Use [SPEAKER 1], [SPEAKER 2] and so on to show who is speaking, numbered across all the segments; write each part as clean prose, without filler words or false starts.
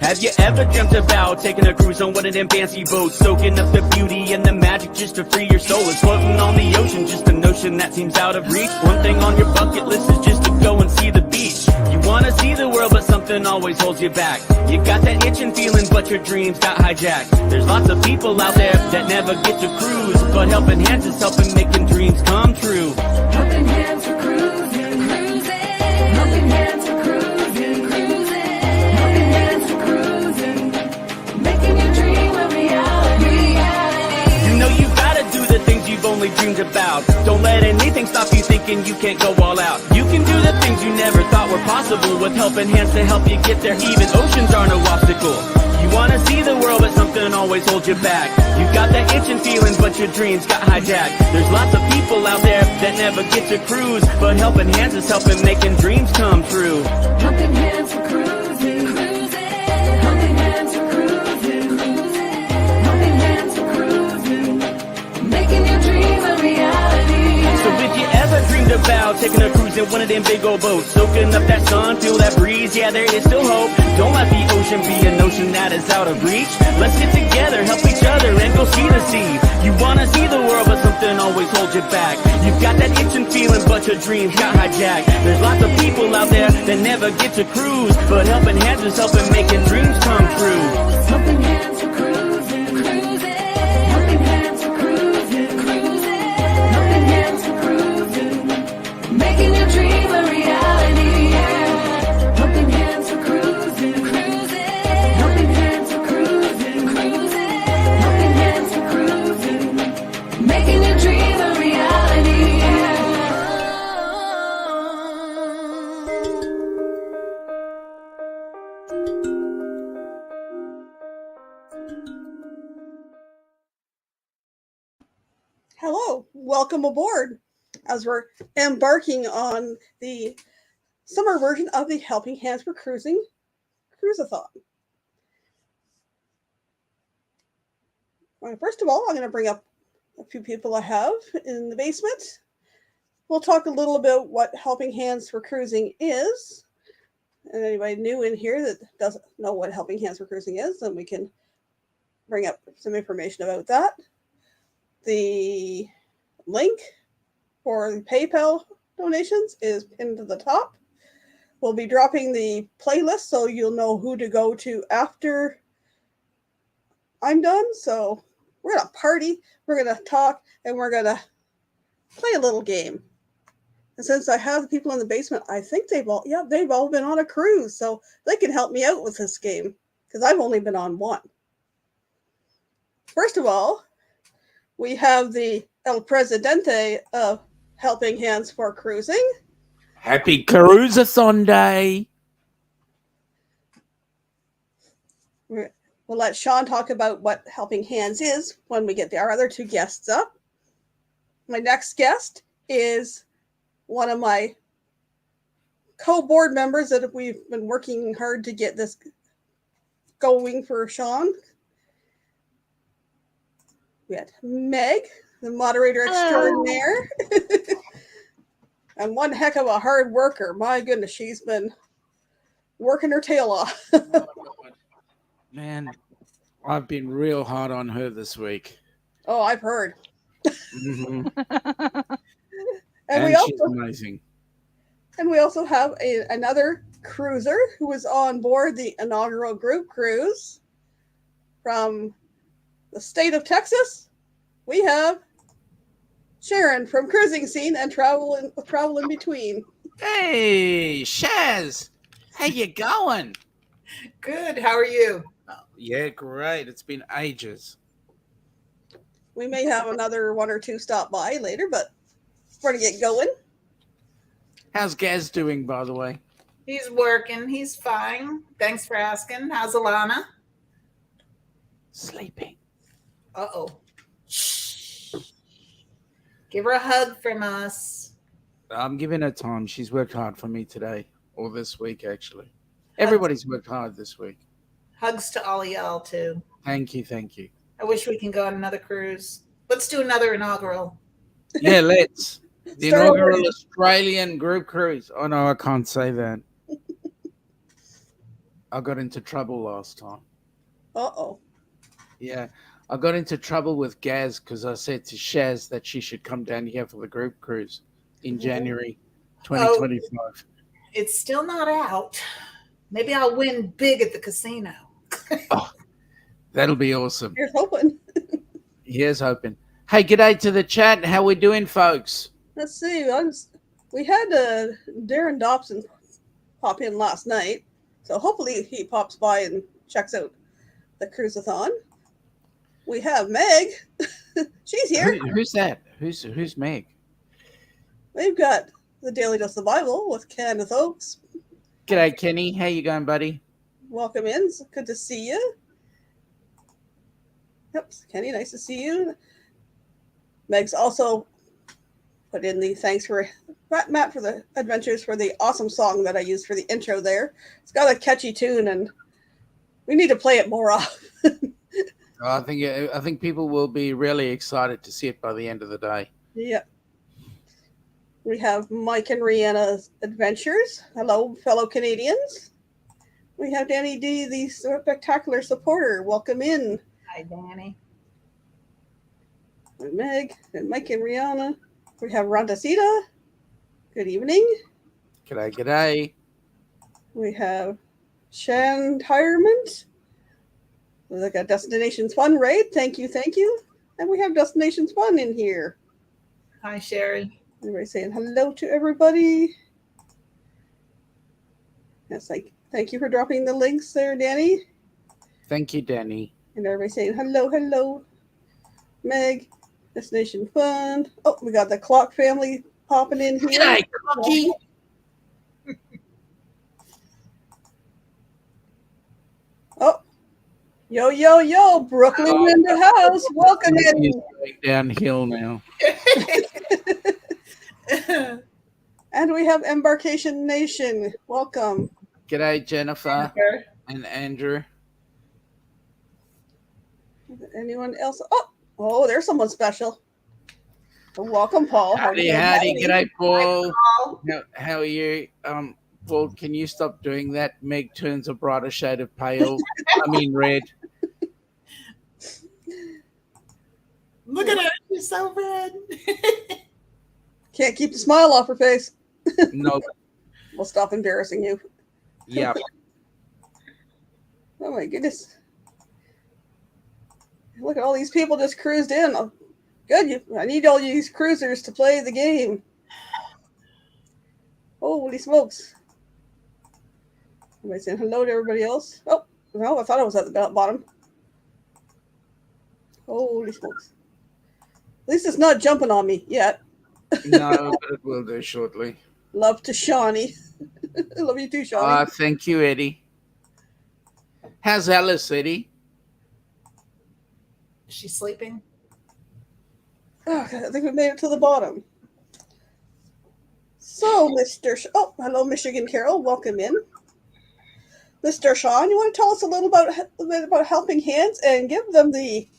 [SPEAKER 1] Have you ever dreamt about taking a cruise on one of them fancy boats, soaking up the beauty and the magic just to free your soul? It's floating on the ocean, just a notion that seems out of reach. One thing on your bucket list is just to go and see the beach. You wanna see the world, but something always holds you back. You got that itching feeling, but your dreams got hijacked. There's lots of people out there that never get to cruise, but helping hands is helping making dreams come true.
[SPEAKER 2] Helping hands for cruising, cruising. Helping hands for cruising, cruising. Helping hands for cruising. Making your dream a reality.
[SPEAKER 1] You know you gotta do the things you've only dreamed about. Don't let anything stop you thinking you can't go all out. You can do the things you never thought were possible with helping hands to help you get there. Even oceans are no obstacle. You wanna see the world, but something always holds you back. You got that itching feeling, but your dreams got hijacked. There's lots of people out there that never get to cruise, but helping hands is helping making dreams come true.
[SPEAKER 2] Helping hands for cruising, cruising. Helping hands for cruising, cruising. Helping hands for cruising. Making your dream a reality.
[SPEAKER 1] So if you ever dreamed about taking a cruise in one of them big old boats, soaking up that sun, feel that breeze, yeah, there is still hope. Don't let the ocean be a notion that is out of reach. Let's get together, help each other, and go see the sea. You wanna see the world, but something always holds you back. You've got that itching feeling, but your dreams got hijacked. There's lots of people out there that never get to cruise, but helping hands is helping making dreams come true.
[SPEAKER 2] Helping hands for cruising, cruising. Helping hands for cruising, cruising. Helping hands for cruising. Making your dream a reality. Helping hands for cruising, cruising. Helping hands for cruising, cruising. Helping hands for cruising. Making your dream a reality.
[SPEAKER 3] Hello, welcome aboard as we're embarking on the summer version of the Helping Hands for Cruising Cruise-a-thon. Well, first of all, I'm going to bring up a few people I have in the basement. We'll talk a little about what Helping Hands for Cruising is. And anybody new in here that doesn't know what Helping Hands for Cruising is, then we can bring up some information about that. The link for the PayPal donations is pinned to the top. We'll be dropping the playlist so you'll know who to go to after I'm done. So we're going to party, we're going to talk, and we're going to play a little game. And since I have the people in the basement, I think they've all been on a cruise, so they can help me out with this game because I've only been on one. First of all, we have the El Presidente of Helping Hands for Cruising.
[SPEAKER 4] Happy Cruise-a-thon Day.
[SPEAKER 3] We'll let Sean talk about what Helping Hands is when we get our other two guests up. My next guest is one of my co-board members that we've been working hard to get this going for Sean. We had Meg, the moderator extraordinaire, and one heck of a hard worker. My goodness, she's been working her tail off.
[SPEAKER 4] Man, I've been real hard on her this week.
[SPEAKER 3] Oh, I've heard.
[SPEAKER 4] Mm-hmm.
[SPEAKER 3] and
[SPEAKER 4] she's amazing.
[SPEAKER 3] And we also have another cruiser who was on board the inaugural group cruise from the state of Texas. We have Sharon from Cruising Scene and Travel in Between.
[SPEAKER 4] Hey, Shaz, how you going?
[SPEAKER 5] Good. How are you?
[SPEAKER 4] Oh, yeah, great. It's been ages.
[SPEAKER 3] We may have another one or two stop by later, but we're going to get going.
[SPEAKER 4] How's Gaz doing, by the way?
[SPEAKER 5] He's working. He's fine. Thanks for asking. How's Alana?
[SPEAKER 4] Sleeping.
[SPEAKER 5] Uh-oh. Shh. Give her a hug from us.
[SPEAKER 4] I'm giving her time. She's worked hard for me today, or this week, actually. Everybody's worked hard this week.
[SPEAKER 5] Hugs to all y'all, too.
[SPEAKER 4] Thank you, thank you.
[SPEAKER 5] I wish we can go on another cruise. Let's do another inaugural.
[SPEAKER 4] Yeah, let's. The inaugural Australian group cruise. Oh, no, I can't say that. I got into trouble last time.
[SPEAKER 3] Uh-oh.
[SPEAKER 4] Yeah, I got into trouble with Gaz because I said to Shaz that she should come down here for the group cruise in January
[SPEAKER 5] Oh,
[SPEAKER 4] 2025.
[SPEAKER 5] it's still not out. Maybe I'll win big at the casino.
[SPEAKER 4] Oh, that'll be awesome.
[SPEAKER 3] Here's hoping.
[SPEAKER 4] Here's hoping. Hey, g'day to the chat. How we doing, folks?
[SPEAKER 3] Let's see. We had Darren Dobson pop in last night, so hopefully he pops by and checks out the cruise-a-thon. We have Meg. She's here.
[SPEAKER 4] Who's that? Who's Meg?
[SPEAKER 3] We've got the Daily Dose of the Bible with Kenneth Oakes.
[SPEAKER 4] G'day, Kenny. How you going, buddy?
[SPEAKER 3] Welcome in. It's good to see you. Yep, Kenny, nice to see you. Meg's also put in the thanks for Matt for the adventures for the awesome song that I used for the intro there. It's got a catchy tune, and we need to play it more often.
[SPEAKER 4] I think people will be really excited to see it by the end of the day.
[SPEAKER 3] Yeah. We have Mike and Rihanna's Adventures. Hello, fellow Canadians. We have Danny D, the spectacular supporter. Welcome in.
[SPEAKER 5] Hi, Danny.
[SPEAKER 3] And Meg and Mike and Rihanna. We have Rhonda Sita. Good evening.
[SPEAKER 4] G'day, g'day.
[SPEAKER 3] We have Shan Tirement. Like a Destinations Fun raid. Thank you, thank you. And we have Destinations Fun in here.
[SPEAKER 5] Hi, Sherry.
[SPEAKER 3] Everybody saying hello to everybody. Yes, thank you for dropping the links there, Danny.
[SPEAKER 4] Thank you, Danny.
[SPEAKER 3] And everybody saying hello, hello. Meg, Destination Fun. Oh, we got the Clock family popping in here.
[SPEAKER 4] G'day, Clocky.
[SPEAKER 3] Oh, yo, Brooklyn in the house. Welcome in.
[SPEAKER 4] He's going downhill now.
[SPEAKER 3] And we have Embarkation Nation. Welcome.
[SPEAKER 4] G'day, Jennifer and Andrew.
[SPEAKER 3] Anyone else? Oh, there's someone special. Welcome, Paul.
[SPEAKER 4] Howdy. G'day, Paul. How are you? Paul, can you stop doing that? Meg turns a brighter shade of pale. I mean red.
[SPEAKER 5] Look at her. She's so red.
[SPEAKER 3] Can't keep the smile off her face.
[SPEAKER 4] No.
[SPEAKER 3] We'll stop embarrassing you.
[SPEAKER 4] Yeah.
[SPEAKER 3] Oh my goodness. Look at all these people just cruised in. Oh, good. I need all these cruisers to play the game. Holy smokes. Everybody saying hello to everybody else. Oh, no, I thought I was at the bottom. Holy smokes. At least it's not jumping on me yet.
[SPEAKER 4] No, but it will do shortly.
[SPEAKER 3] Love to Shawnee. Love you too, Shawnee.
[SPEAKER 4] Thank you, Eddie. How's Alice, Eddie?
[SPEAKER 5] Is she sleeping?
[SPEAKER 3] Oh, I think we made it to the bottom. So, hello, Michigan Carol. Welcome in. Mr. Sean, you want to tell us a little bit about Helping Hands and give them the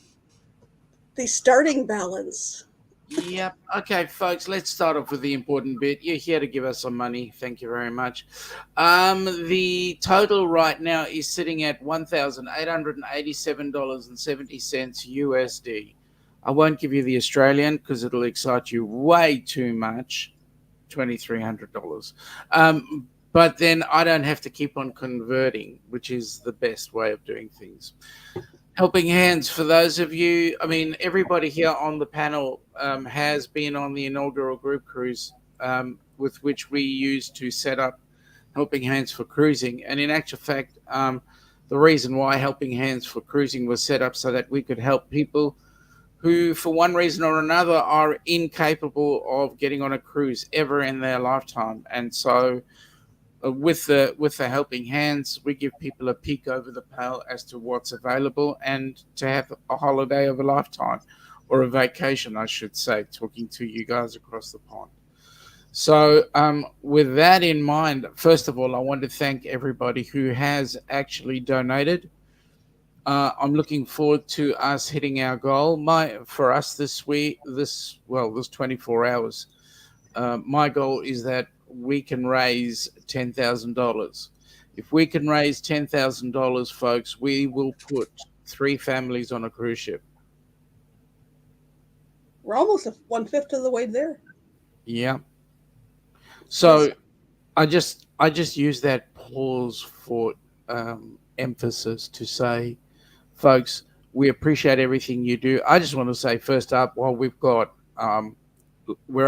[SPEAKER 3] starting balance?
[SPEAKER 4] Yep. Okay, folks, let's start off with the important bit. You're here to give us some money. Thank you very much. The total right now is sitting at $1,887.70 USD. I won't give you the Australian because it'll excite you way too much. $2,300. But then I don't have to keep on converting, which is the best way of doing things. Helping Hands, for those of you, I mean, everybody here on the panel has been on the inaugural group cruise with which we used to set up Helping Hands for Cruising. And in actual fact, the reason why Helping Hands for Cruising was set up so that we could help people who, for one reason or another, are incapable of getting on a cruise ever in their lifetime. And so with the Helping Hands, we give people a peek over the pale as to what's available and to have a holiday of a lifetime, or a vacation, I should say, talking to you guys across the pond. So with that in mind, first of all, I want to thank everybody who has actually donated. I'm looking forward to us hitting our goal. For us this 24 hours, my goal is that we can raise $10,000. If we can raise $10,000, folks, we will put 3 families on a cruise ship.
[SPEAKER 3] We're almost 1/5 of the way there.
[SPEAKER 4] Yeah. So I just use that pause for emphasis to say, folks, we appreciate everything you do. I just want to say, first up, while we're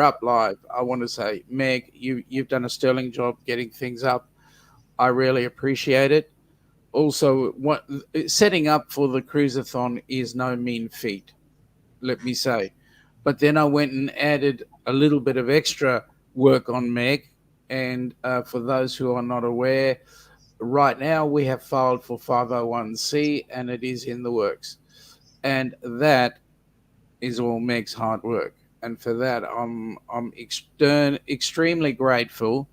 [SPEAKER 4] up live, I want to say, Meg, you've done a sterling job getting things up. I really appreciate it. Also, setting up for the cruise-a-thon is no mean feat, let me say. But then I went and added a little bit of extra work on Meg. And for those who are not aware, right now we have filed for 501c, and it is in the works. And that is all Meg's hard work. And for that, I'm extremely grateful.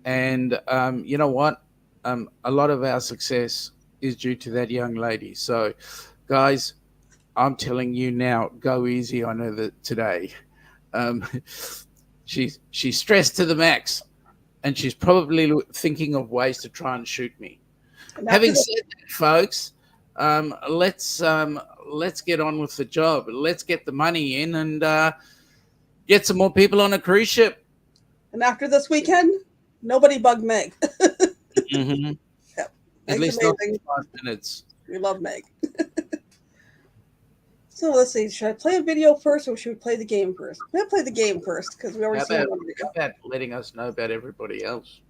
[SPEAKER 4] And you know what? A lot of our success is due to that young lady. So, guys, I'm telling you now, go easy on her today. She's stressed to the max, and she's probably thinking of ways to try and shoot me. Having said that, folks, let's get on with the job. Let's get the money in and get some more people on a cruise ship.
[SPEAKER 3] And after this weekend, nobody bug Meg.
[SPEAKER 4] Mm-hmm.
[SPEAKER 3] Yep.
[SPEAKER 4] At least not 5 minutes.
[SPEAKER 3] We love Meg. So let's see. Should I play a video first, or should we play the game first? I'm gonna play the game first because we already seen one video.
[SPEAKER 4] How about letting us know about everybody else?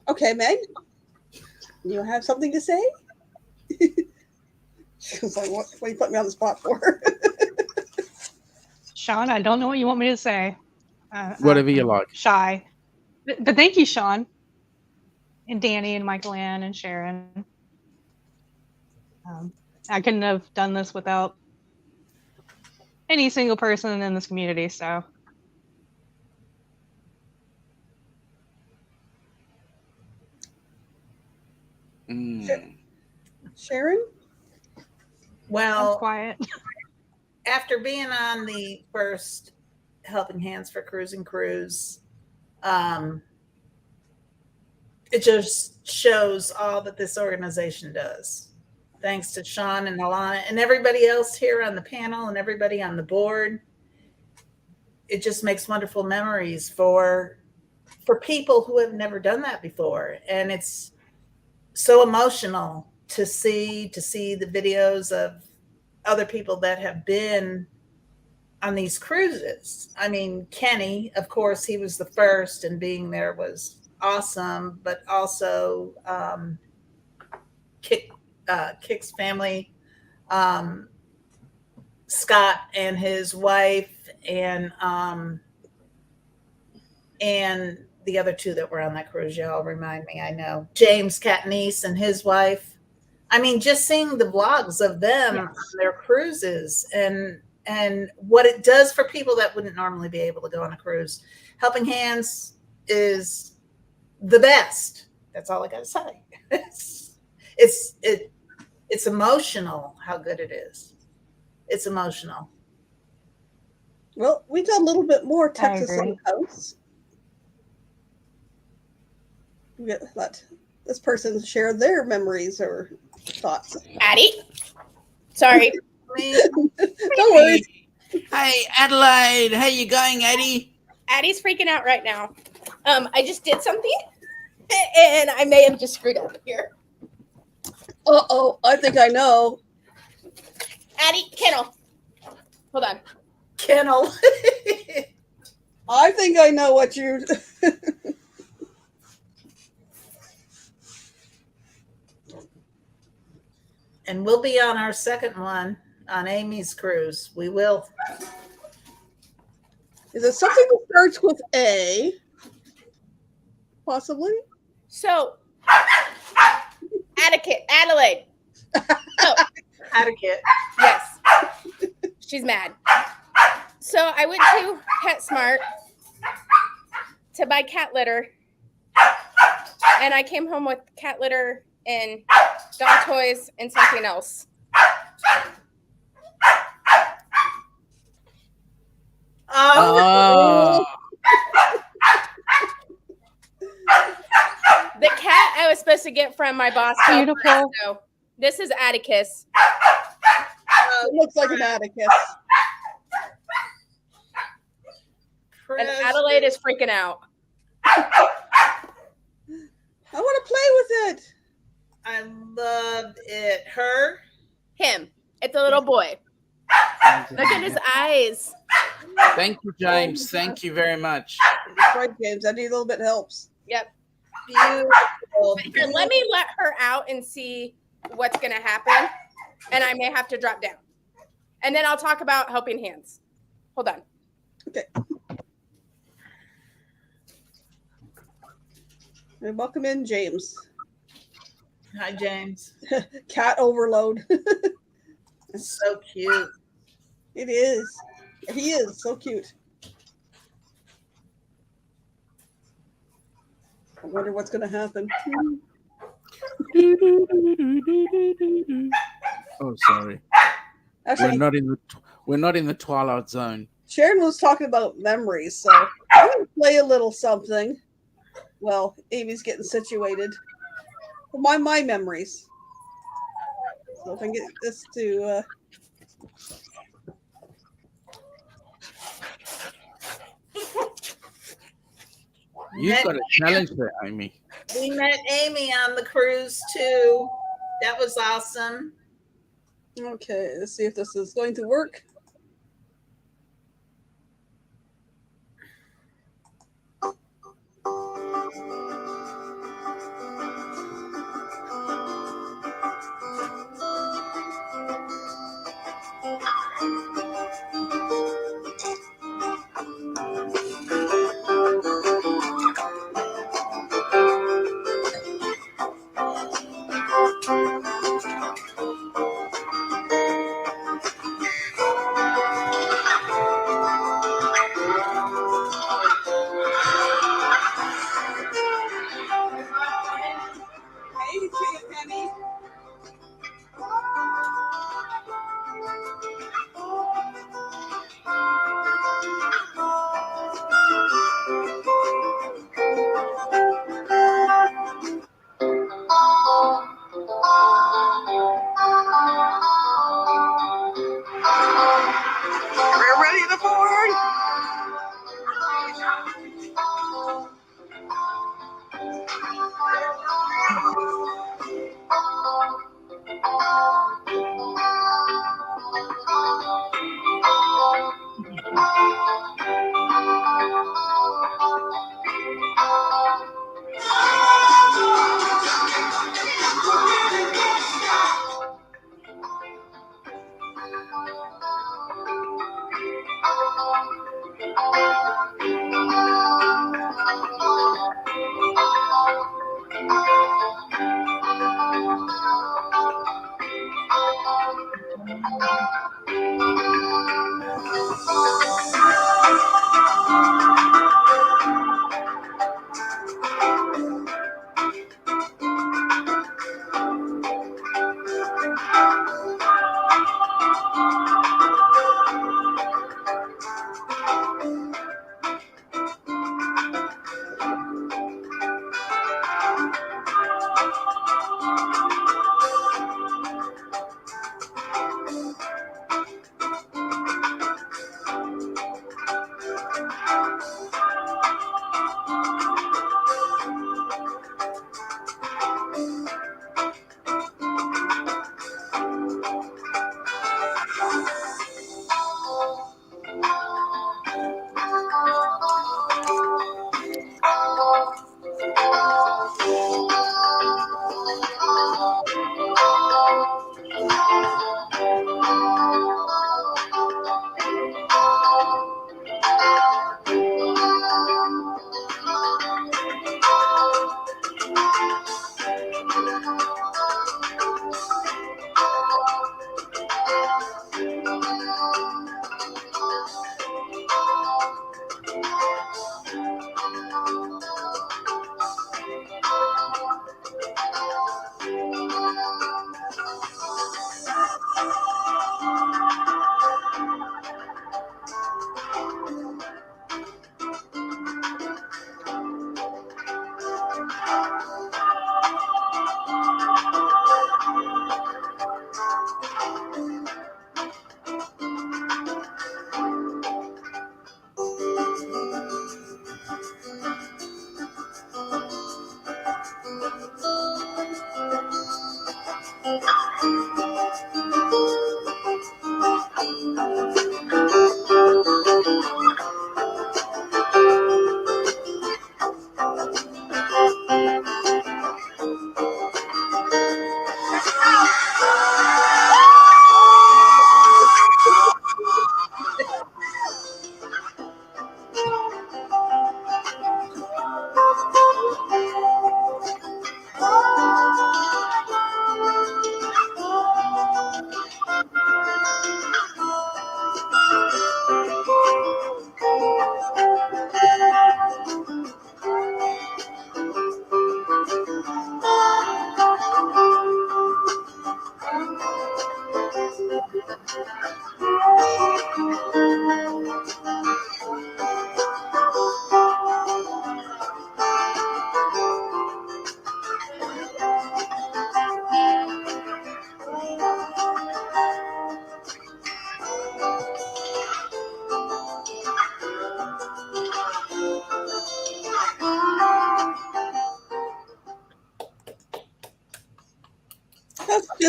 [SPEAKER 3] Okay, Meg, you have something to say? She was like, "What do you put me on the spot for?"
[SPEAKER 6] Sean, I don't know what you want me to say.
[SPEAKER 4] Whatever you like.
[SPEAKER 6] Shy. But thank you, Sean. And Danny and Michael Ann and Sharon. I couldn't have done this without any single person in this community, so.
[SPEAKER 3] Sharon?
[SPEAKER 5] Well,
[SPEAKER 6] Quiet.
[SPEAKER 5] after being on the first Helping Hands for Cruising Cruise, it just shows all that this organization does. Thanks to Sean and Alana and everybody else here on the panel and everybody on the board. It just makes wonderful memories for people who have never done that before. And it's so emotional to see the videos of other people that have been on these cruises. I mean, Kenny, of course, he was the first, and being there was awesome, but also Kick's family, Scott and his wife, and the other 2 that were on that cruise. Y'all remind me. I know James Catniece and his wife. I mean, just seeing the vlogs of them on their cruises and what it does for people that wouldn't normally be able to go on a cruise. Helping Hands is the best. That's all I got to say. It's emotional how good it is. It's emotional.
[SPEAKER 3] Well, we did a little bit more Texas on the house. We let this person share their memories or thoughts.
[SPEAKER 7] Addie, sorry.
[SPEAKER 3] Don't worry.
[SPEAKER 4] Hey, Adelaide. How you going, Addie?
[SPEAKER 7] Addie's freaking out right now. I just did something, and I may have just screwed up here.
[SPEAKER 3] Uh-oh, I think I know.
[SPEAKER 7] Addie, kennel. Hold on.
[SPEAKER 5] Kennel.
[SPEAKER 3] I think I know what you're...
[SPEAKER 5] And we'll be on our second one on Amy's cruise. We will.
[SPEAKER 3] Is it something that starts with A? Possibly?
[SPEAKER 7] So, Adelaide. Oh,
[SPEAKER 5] Etiquette.
[SPEAKER 7] yes. She's mad. So I went to PetSmart to buy cat litter, and I came home with cat litter and dog toys and something else.
[SPEAKER 4] Oh.
[SPEAKER 7] I was supposed to get from my boss.
[SPEAKER 6] Beautiful.
[SPEAKER 7] So this is Atticus.
[SPEAKER 3] It looks like an Atticus.
[SPEAKER 7] And Adelaide is freaking out.
[SPEAKER 3] I want to play with it.
[SPEAKER 5] I loved it. Her?
[SPEAKER 7] Him. It's a little boy. Look at his eyes.
[SPEAKER 4] Thank you, James. Thank you very much.
[SPEAKER 3] That's right, James. I need a little bit of helps.
[SPEAKER 7] Yep.
[SPEAKER 5] Beautiful.
[SPEAKER 7] Here, let me let her out and see what's going to happen. And I may have to drop down. And then I'll talk about helping hands. Hold on.
[SPEAKER 3] Okay. And welcome in, James.
[SPEAKER 5] Hi, James.
[SPEAKER 3] Cat overload.
[SPEAKER 5] So cute.
[SPEAKER 3] It is. He is so cute. I wonder what's going to happen.
[SPEAKER 4] Oh, sorry.
[SPEAKER 3] Actually,
[SPEAKER 4] We're not in the twilight zone.
[SPEAKER 3] Sharon was talking about memories, so I'm going to play a little something. Well, Amy's getting situated. My memories. So if I can get this to...
[SPEAKER 4] You've got a challenge there, Amy.
[SPEAKER 5] We met Amy on the cruise too. That was awesome.
[SPEAKER 3] Okay, let's see if this is going to work.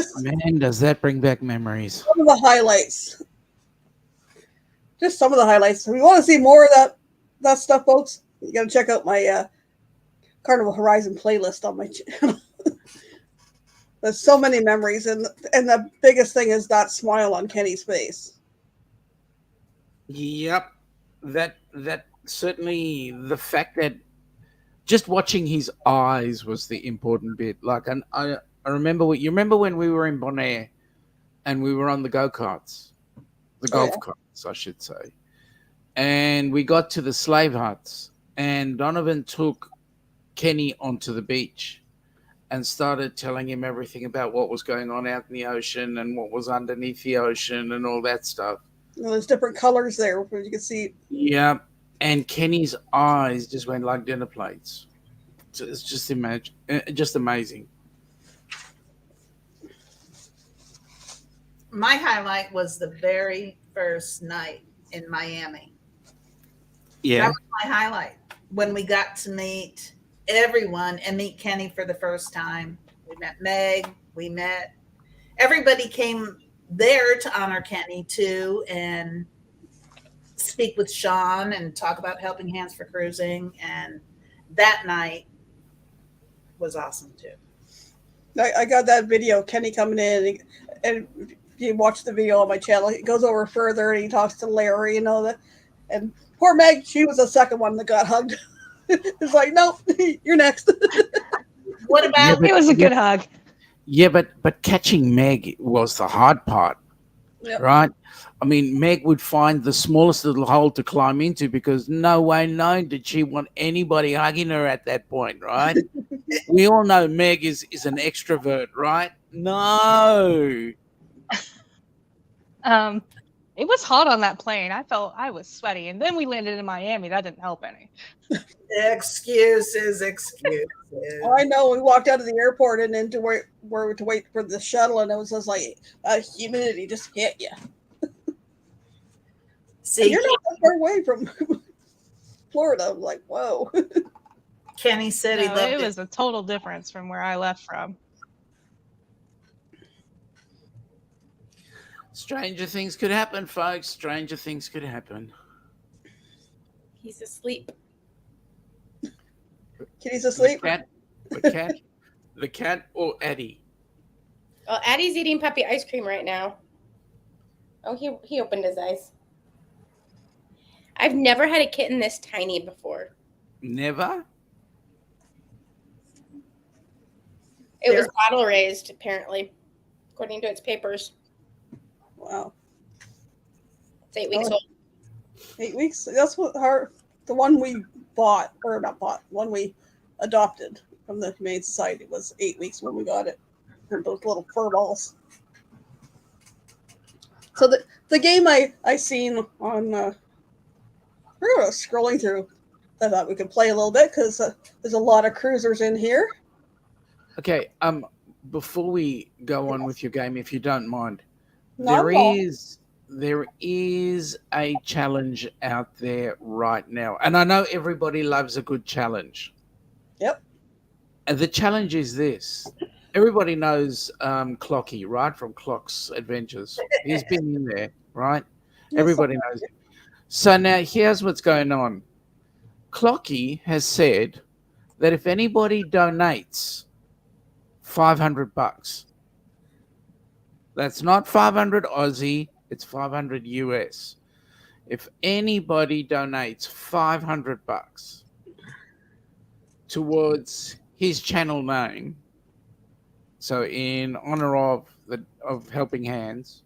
[SPEAKER 3] just
[SPEAKER 4] Man, does that bring back memories?
[SPEAKER 3] some of the highlights. Just some of the highlights. If you want to see more of that stuff, folks, you got to check out my Carnival Horizon playlist on my channel. There's so many memories, and the biggest thing is that smile on Kenny's face.
[SPEAKER 4] Yep. That certainly, the fact that just watching his eyes was the important bit. Like, and I remember you remember when we were in Bonaire and we were on the go-karts, the golf carts, I should say. And we got to the slave huts, and Donovan took Kenny onto the beach and started telling him everything about what was going on out in the ocean and what was underneath the ocean and all that stuff.
[SPEAKER 3] There's different colors there, where you can see.
[SPEAKER 4] Yeah. And Kenny's eyes just went like dinner plates. So it's just amazing.
[SPEAKER 5] My highlight was the very first night in Miami.
[SPEAKER 4] Yeah.
[SPEAKER 5] That was my highlight. When we got to meet everyone and meet Kenny for the first time. We met Meg. Everybody came there to honor Kenny too and speak with Sean and talk about Helping Hands for Cruising. And that night was awesome too.
[SPEAKER 3] I got that video, Kenny coming in, and you watch the video on my channel. He goes over further and he talks to Larry and all that. And poor Meg, she was the second one that got hugged. It's like, no, you're next.
[SPEAKER 5] What about
[SPEAKER 6] It was a good hug.
[SPEAKER 4] Yeah, but catching Meg was the hard part, right? I mean, Meg would find the smallest little hole to climb into because no way known did she want anybody hugging her at that point, right? We all know Meg is an extrovert, right? No.
[SPEAKER 6] It was hot on that plane. I felt I was sweaty, and then we landed in Miami. That didn't help any.
[SPEAKER 5] excuses?
[SPEAKER 3] I know. We walked out of the airport and into where to wait for the shuttle, and it was just like humidity just hit you.
[SPEAKER 5] See,
[SPEAKER 3] and you're not that far away from Florida. I'm like, whoa.
[SPEAKER 5] Kenny said he loved
[SPEAKER 6] it was a total difference from where I left from.
[SPEAKER 4] Stranger things could happen, folks. Stranger things could happen.
[SPEAKER 7] He's asleep.
[SPEAKER 3] Kitty's asleep.
[SPEAKER 4] The cat or Addie?
[SPEAKER 7] Well, Addie's eating puppy ice cream right now. Oh, he opened his eyes. I've never had a kitten this tiny before.
[SPEAKER 4] Never?
[SPEAKER 7] It was bottle raised, apparently, according to its papers.
[SPEAKER 3] Wow.
[SPEAKER 7] It's 8 weeks old.
[SPEAKER 3] 8 weeks? That's what the one we bought, or not bought, one we adopted from the Humane Society was 8 weeks when we got it. Those little fur balls. So the game I seen on scrolling through, I thought we could play a little bit because there's a lot of cruisers in here.
[SPEAKER 4] Okay. Before we go on with your game, if you don't mind,
[SPEAKER 3] Not
[SPEAKER 4] there is a challenge out there right now, and I know everybody loves a good challenge.
[SPEAKER 3] Yep.
[SPEAKER 4] And the challenge is this. Everybody knows Clocky, right? From Clock's Adventures. He's been in there, right? Everybody knows him. So now here's what's going on. Clocky has said that if anybody donates $500, that's not 500 Aussie, it's 500 US. If anybody donates $500 towards his channel name, so in honor of Helping Hands,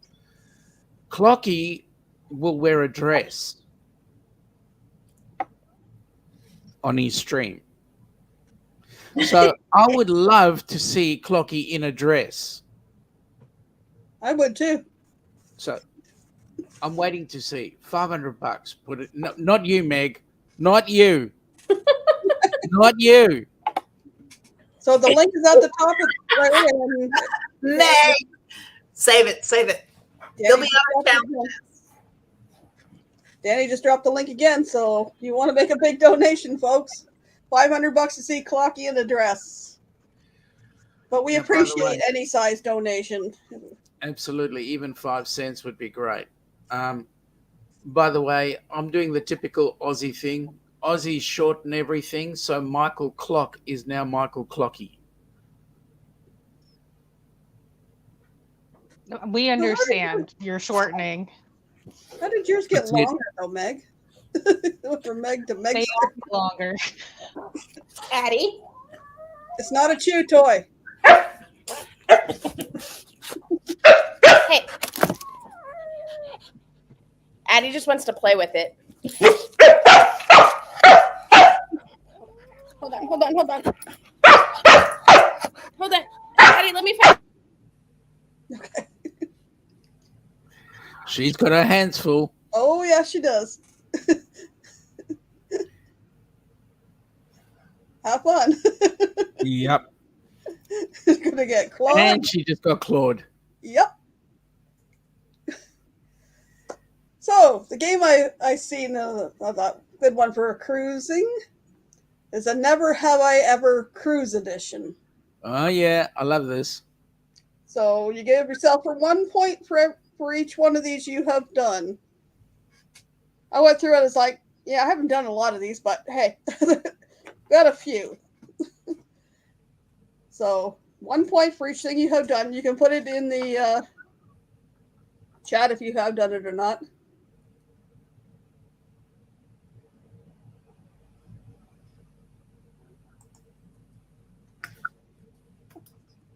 [SPEAKER 4] Clocky will wear a dress on his stream. So I would love to see Clocky in a dress.
[SPEAKER 3] I would too.
[SPEAKER 4] So I'm waiting to see $500. Put it. No, not you, Meg. Not you. Not you.
[SPEAKER 3] So the link is at the top of right and
[SPEAKER 5] Meg. Save it. They'll be on the channel.
[SPEAKER 3] Danny just dropped the link again, so if you want to make a big donation, folks, $500 to see Clocky in a dress. But we
[SPEAKER 4] And by the
[SPEAKER 3] appreciate
[SPEAKER 4] way-
[SPEAKER 3] any size donation.
[SPEAKER 4] Absolutely, even 5 cents would be great. By the way, I'm doing the typical Aussie thing. Aussies shorten everything, so Michael Clock is now Michael Clocky.
[SPEAKER 6] We understand you're shortening.
[SPEAKER 3] How did yours get
[SPEAKER 4] That's it.
[SPEAKER 3] longer though, Meg? From Meg to Meg.
[SPEAKER 6] They are longer.
[SPEAKER 7] Addie.
[SPEAKER 3] It's not a chew toy.
[SPEAKER 7] Hey. Addie just wants to play with it. Hold on. Hold on. Addie, let me find.
[SPEAKER 3] Okay.
[SPEAKER 4] She's got her hands full.
[SPEAKER 3] Oh yeah, she does. Have fun.
[SPEAKER 4] Yep.
[SPEAKER 3] It's gonna get clawed.
[SPEAKER 4] And she just got clawed.
[SPEAKER 3] Yep. So the game I seen a good one for cruising is a Never Have I Ever Cruise Edition.
[SPEAKER 4] Oh yeah, I love this.
[SPEAKER 3] So you give yourself for 1 point for each one of these you have done. I went through it. It's like, yeah, I haven't done a lot of these, but hey, got a few. So 1 point for each thing you have done. You can put it in the chat if you have done it or not.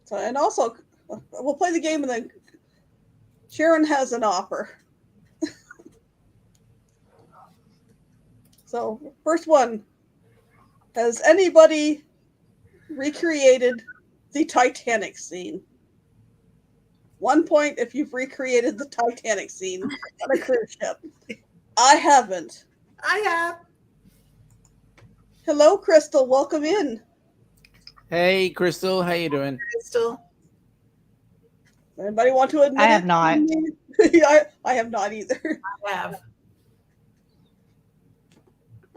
[SPEAKER 3] So, and also, we'll play the game and then Sharon has an offer. So, first one. Has anybody recreated the Titanic scene? 1 point if you've recreated the Titanic scene on a cruise ship. I haven't.
[SPEAKER 5] I have.
[SPEAKER 3] Hello, Crystal. Welcome in.
[SPEAKER 4] Hey, Crystal, how you doing?
[SPEAKER 5] Crystal.
[SPEAKER 3] Anybody want to admit
[SPEAKER 6] I have
[SPEAKER 3] it?
[SPEAKER 6] not.
[SPEAKER 3] I have not either.
[SPEAKER 5] I have.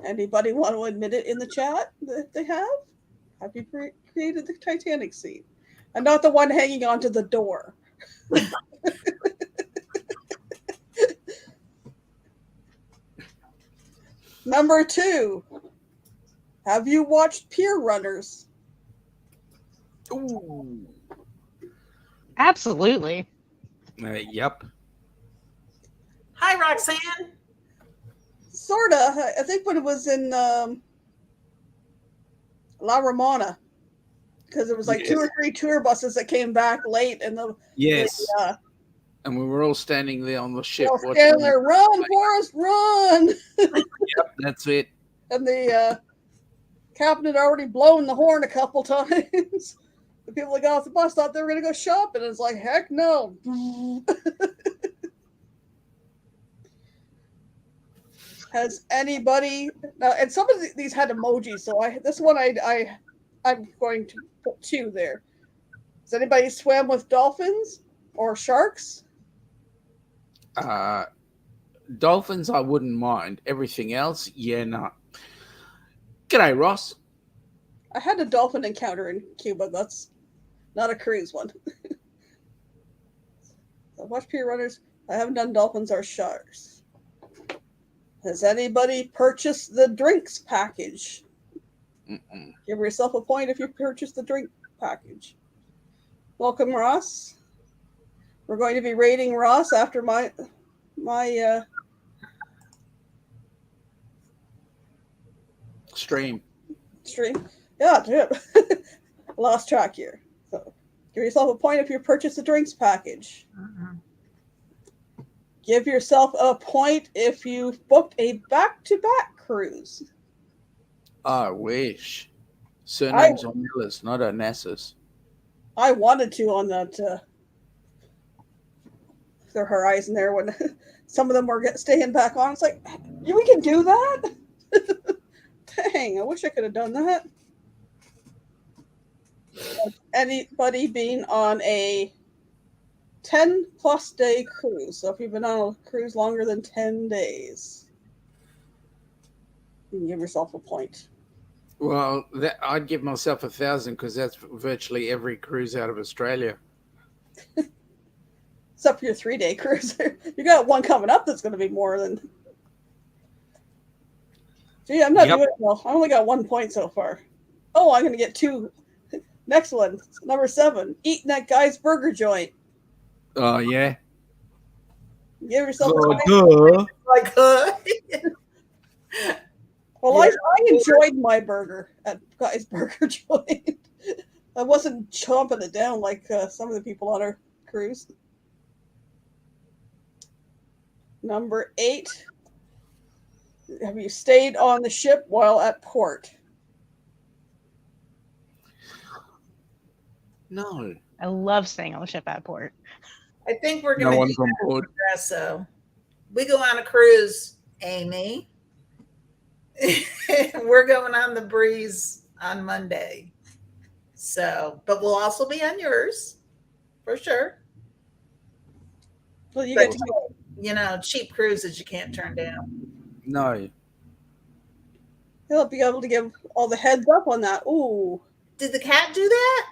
[SPEAKER 3] Anybody want to admit it in the chat that they have? Have you created the Titanic scene? And not the one hanging onto the door. Number 2. Have you watched Pier Runners?
[SPEAKER 4] Ooh.
[SPEAKER 6] Absolutely.
[SPEAKER 4] Yep.
[SPEAKER 5] Hi, Roxanne.
[SPEAKER 3] Sorta. I think when it was in La Romana. Because there was like 2 or 3 tour buses that came back late and
[SPEAKER 4] Yes. And we were all standing there on the ship.
[SPEAKER 3] standing there, run, Forrest, run!
[SPEAKER 4] Yep, that's it.
[SPEAKER 3] And the captain had already blown the horn a couple times. The people that got off the bus thought they were going to go shopping. And it's like, heck no. Has anybody... Now, and some of these had emojis, so this one I'm going to put 2 there. Has anybody swam with dolphins or sharks?
[SPEAKER 4] Dolphins, I wouldn't mind. Everything else, yeah, no. G'day, Ross.
[SPEAKER 3] I had a dolphin encounter in Cuba. That's not a cruise one. I've watched Pier Runners. I haven't done dolphins or sharks. Has anybody purchased the drinks package?
[SPEAKER 4] Mm-mm.
[SPEAKER 3] Give yourself a point if you purchased the drink package. Welcome, Ross. We're going to be rating Ross after my
[SPEAKER 4] Stream.
[SPEAKER 3] stream. Yeah, dude. Lost track here. So give yourself a point if you purchase the drinks package. Give yourself a point if you've booked a back-to-back cruise.
[SPEAKER 4] I wish. Surnames on Miller's, not Onassis.
[SPEAKER 3] I wanted to on that the horizon there when some of them were staying back on. It's like, we can do that? Dang, I wish I could have done that. Anybody being on a 10+ day cruise. So if you've been on a cruise longer than 10 days, you can give yourself a point.
[SPEAKER 4] Well, I'd give myself 1,000 because that's virtually every cruise out of Australia.
[SPEAKER 3] Except for your 3-day cruise. You got one coming up that's going to be more than. Gee, I'm not
[SPEAKER 4] Yep.
[SPEAKER 3] doing well. I only got 1 point so far. Oh, I'm going to get 2. Next one, number 7. Eating that guy's burger joint.
[SPEAKER 4] Oh yeah.
[SPEAKER 3] Give yourself a
[SPEAKER 4] Oh,
[SPEAKER 3] point.
[SPEAKER 4] duh.
[SPEAKER 5] Like,
[SPEAKER 3] Well,
[SPEAKER 5] Yeah.
[SPEAKER 3] I enjoyed my burger at Guy's Burger Joint. I wasn't chomping it down like some of the people on our cruise. Number 8. Have you stayed on the ship while at port?
[SPEAKER 4] No.
[SPEAKER 6] I love staying on the ship at port.
[SPEAKER 5] I think we're
[SPEAKER 4] No
[SPEAKER 5] going to
[SPEAKER 4] one's
[SPEAKER 5] do
[SPEAKER 4] on board.
[SPEAKER 5] espresso. We go on a cruise, Amy. We're going on the breeze on Monday. So, but we'll also be on yours for sure.
[SPEAKER 3] Well, you
[SPEAKER 5] But,
[SPEAKER 3] get to
[SPEAKER 5] cheap cruises you can't turn down.
[SPEAKER 4] No.
[SPEAKER 3] You'll be able to give all the heads up on that. Ooh.
[SPEAKER 5] Did the cat do that?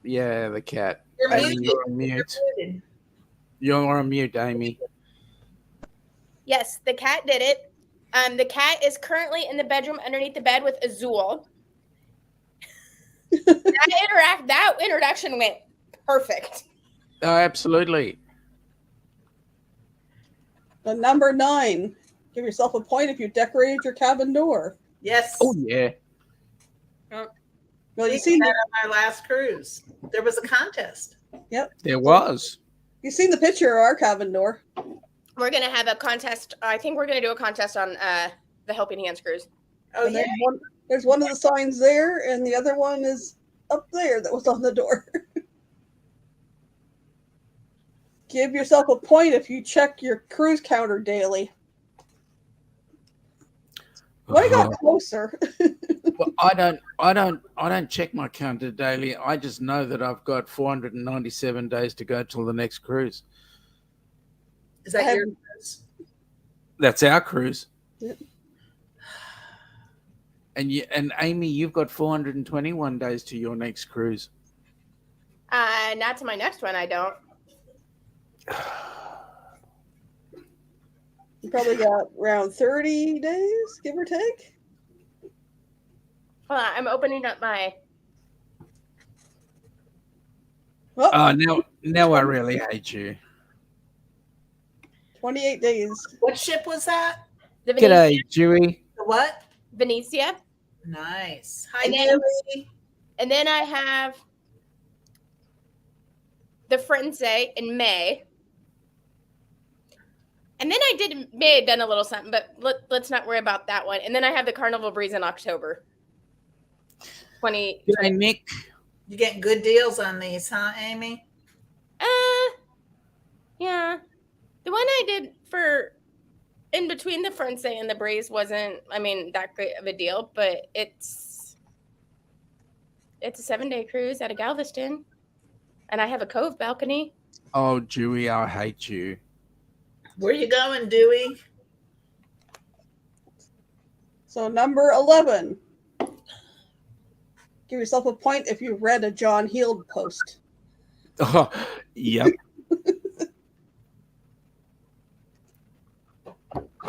[SPEAKER 4] Yeah, the cat.
[SPEAKER 5] You're
[SPEAKER 4] Amy,
[SPEAKER 5] muted.
[SPEAKER 4] you're on mute.
[SPEAKER 5] Muted.
[SPEAKER 4] You're on mute, Amy.
[SPEAKER 7] Yes, the cat did it. The cat is currently in the bedroom underneath the bed with Azul. That introduction went perfect.
[SPEAKER 4] Oh, absolutely.
[SPEAKER 3] The number 9. Give yourself a point if you decorated your cabin door.
[SPEAKER 5] Yes.
[SPEAKER 4] Oh yeah.
[SPEAKER 3] Well,
[SPEAKER 5] We
[SPEAKER 3] you seen
[SPEAKER 5] did that on our last cruise. There was a contest.
[SPEAKER 4] There was.
[SPEAKER 3] you seen the picture of our cabin door.
[SPEAKER 7] We're gonna have a contest. I think we're gonna do a contest on the Helping Hands cruise.
[SPEAKER 5] Oh,
[SPEAKER 3] And
[SPEAKER 5] yeah.
[SPEAKER 3] there's one of the signs there, and the other one is up there that was on the door. Give yourself a point if you check your cruise counter daily. Well, I got closer.
[SPEAKER 4] Well, I don't check my counter daily. I just know that I've got 497 days to go till the next cruise.
[SPEAKER 5] Is that your cruise?
[SPEAKER 4] That's our cruise.
[SPEAKER 3] Yep.
[SPEAKER 4] And Amy, you've got 421 days to your next cruise.
[SPEAKER 7] Not to my next one, I don't.
[SPEAKER 3] You probably got around 30 days, give or take.
[SPEAKER 7] Hold on, I'm opening up my.
[SPEAKER 3] Well,
[SPEAKER 4] Now I really hate you.
[SPEAKER 3] 28 days.
[SPEAKER 5] What ship was that?
[SPEAKER 7] The Venetia.
[SPEAKER 4] G'day, Dewey.
[SPEAKER 5] The what?
[SPEAKER 7] Venetia.
[SPEAKER 5] Nice. Hi,
[SPEAKER 7] And then-
[SPEAKER 5] Dewey.
[SPEAKER 7] And then I have the Frenze in May. And then I may have done a little something, but let's not worry about that one. And then I have the Carnival Breeze in October. 20.
[SPEAKER 4] G'day, Nick.
[SPEAKER 5] You getting good deals on these, huh, Amy?
[SPEAKER 7] Yeah. The one I did for in between the Frenze and the Breeze wasn't, that great of a deal, but it's a 7-day cruise out of Galveston. And I have a cove balcony.
[SPEAKER 4] Oh, Dewey, I hate you.
[SPEAKER 5] Where you going, Dewey?
[SPEAKER 3] So number 11. Give yourself a point if you read a John Heald post.
[SPEAKER 4] Oh, yep.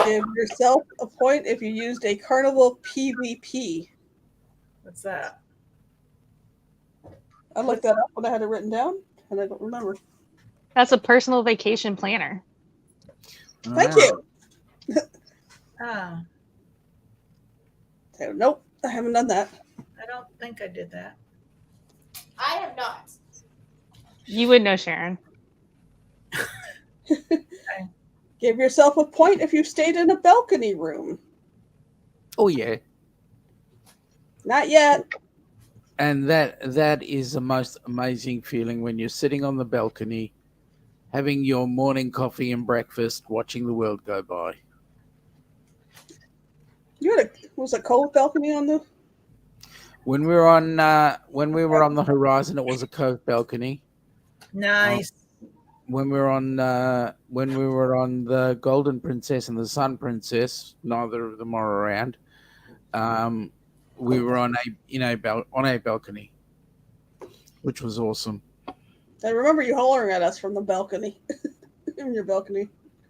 [SPEAKER 3] Give yourself a point if you used a Carnival PVP.
[SPEAKER 5] What's that?
[SPEAKER 3] I looked that up when I had it written down, and I don't remember.
[SPEAKER 6] That's a personal vacation planner.
[SPEAKER 3] Thank you.
[SPEAKER 5] Oh,
[SPEAKER 3] So, nope, I haven't done that.
[SPEAKER 5] I don't think I did that.
[SPEAKER 7] I have not.
[SPEAKER 6] You would know, Sharon.
[SPEAKER 3] Give yourself a point if you stayed in a balcony room.
[SPEAKER 4] Oh, yeah.
[SPEAKER 3] Not yet.
[SPEAKER 4] And that is the most amazing feeling when you're sitting on the balcony, having your morning coffee and breakfast, watching the world go by.
[SPEAKER 3] You had was a cove balcony on the.
[SPEAKER 4] When we were on the horizon, it was a cove balcony.
[SPEAKER 5] Nice.
[SPEAKER 4] when we were on the Golden Princess and the Sun Princess, neither of them are around. We were on a balcony, which was awesome.
[SPEAKER 3] I remember you hollering at us from the balcony, in your balcony.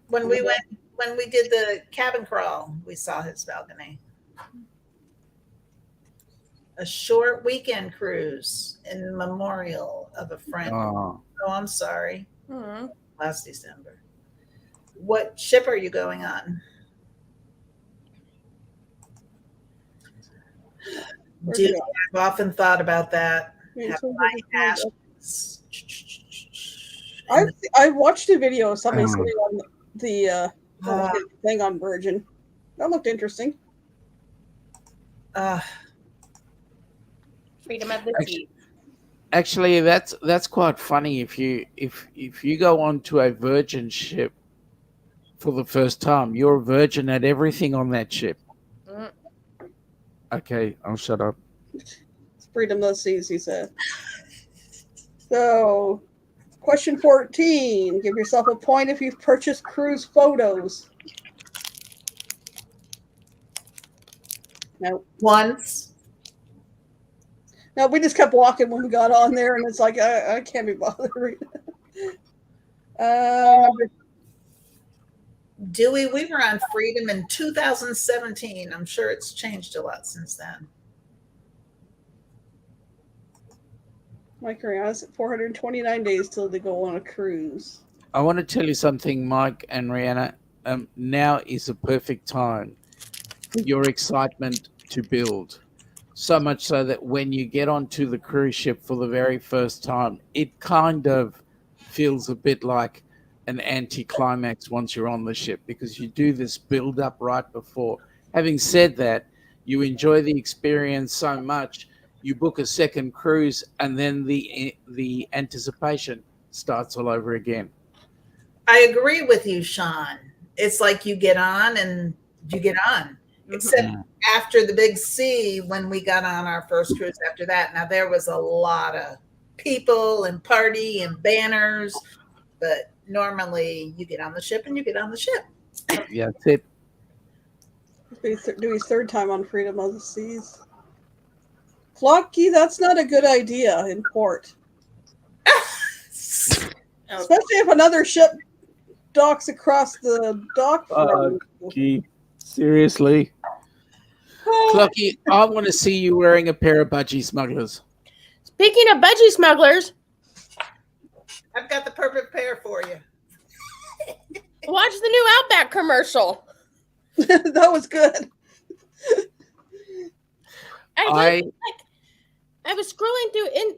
[SPEAKER 5] When we did the cabin crawl, we saw his balcony. A short weekend cruise in memorial of a friend.
[SPEAKER 4] Oh,
[SPEAKER 5] Oh, I'm sorry.
[SPEAKER 7] Mhm.
[SPEAKER 5] Last December. What ship are you going on?
[SPEAKER 3] Where'd
[SPEAKER 5] Do
[SPEAKER 3] you go?
[SPEAKER 5] I've often thought about that.
[SPEAKER 3] Wait,
[SPEAKER 5] Have
[SPEAKER 3] so
[SPEAKER 5] my
[SPEAKER 3] where'd you
[SPEAKER 5] ashes.
[SPEAKER 3] I watched a video of somebody
[SPEAKER 4] Oh.
[SPEAKER 3] sitting on the thing on Virgin. That looked interesting.
[SPEAKER 7] Freedom of the sea.
[SPEAKER 4] actually, that's quite funny. If you go onto a Virgin ship for the first time, you're a virgin at everything on that ship.
[SPEAKER 7] Mm.
[SPEAKER 4] Okay, I'll shut up.
[SPEAKER 3] It's freedom of the seas, he said. So, question 14. Give yourself a point if you've purchased cruise photos. No.
[SPEAKER 5] Once.
[SPEAKER 3] No, we just kept walking when we got on there, and it's like, I can't be bothered.
[SPEAKER 5] Dewey, we were on Freedom in 2017. I'm sure it's changed a lot since then.
[SPEAKER 3] Mike Rihanna's at 429 days till they go on a cruise.
[SPEAKER 4] I want to tell you something, Mike and Rihanna. Now is a perfect time for your excitement to build. So much so that when you get onto the cruise ship for the very first time, it kind of feels a bit like an anticlimax once you're on the ship, because you do this build up right before. Having said that, you enjoy the experience so much, you book a second cruise, and then the anticipation starts all over again.
[SPEAKER 5] I agree with you, Sean. It's like you get on and you get on. Except after the big C, when we got on our first cruise after that. Now, there was a lot of people and party and banners, but normally you get on the ship and you get on the ship.
[SPEAKER 4] Yeah, that's it.
[SPEAKER 3] Do his third time on Freedom of the Seas. Flocky, that's not a good idea in port. Especially if another ship docks across the dock.
[SPEAKER 4] Seriously. Clocky, I want to see you wearing a pair of budgie smugglers.
[SPEAKER 7] Speaking of budgie smugglers,
[SPEAKER 5] I've got the perfect pair for you.
[SPEAKER 7] watch the new Outback commercial.
[SPEAKER 3] That was good.
[SPEAKER 7] I was scrolling